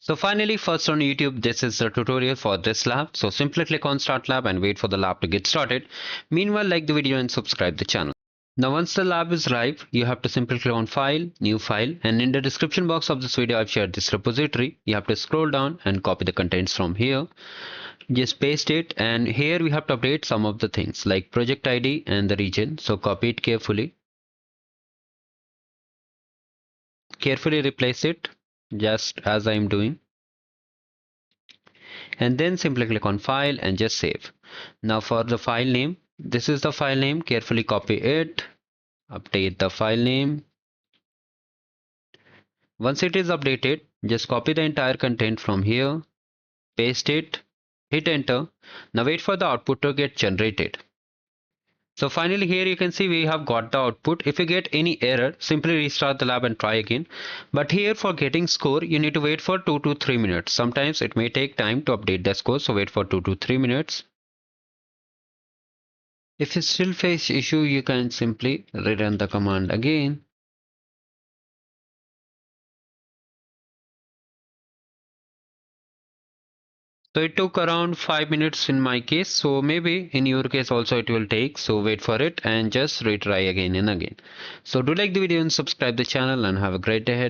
So finally, first on YouTube, this is the tutorial for this lab. So simply click on Start Lab and wait for the lab to get started. Meanwhile, like the video and subscribe the channel. Now once the lab is live, you have to simply click on File, New File, and in the description box of this video I've shared this repository. You have to scroll down and copy the contents from here. Just paste it, and here we have to update some of the things like project ID and the region. So copy it carefully. Carefully replace it just as I am doing. And then simply click on File and just save. Now for the file name, this is the file name. Carefully copy it, update the file name. Once it is updated, just copy the entire content from here, paste it, hit enter. Now wait for the output to get generated. So finally here you can see we have got the output. If you get any error, simply restart the lab and try again. But here for getting score, you need to wait for 2 to 3 minutes. Sometimes it may take time to update the score, so wait for 2 to 3 minutes. If you still face issue, you can simply rerun the command again. So it took around 5 minutes in my case, so maybe in your case also it will take. So wait for it and just retry again and again. So do like the video and subscribe the channel and have a great day ahead.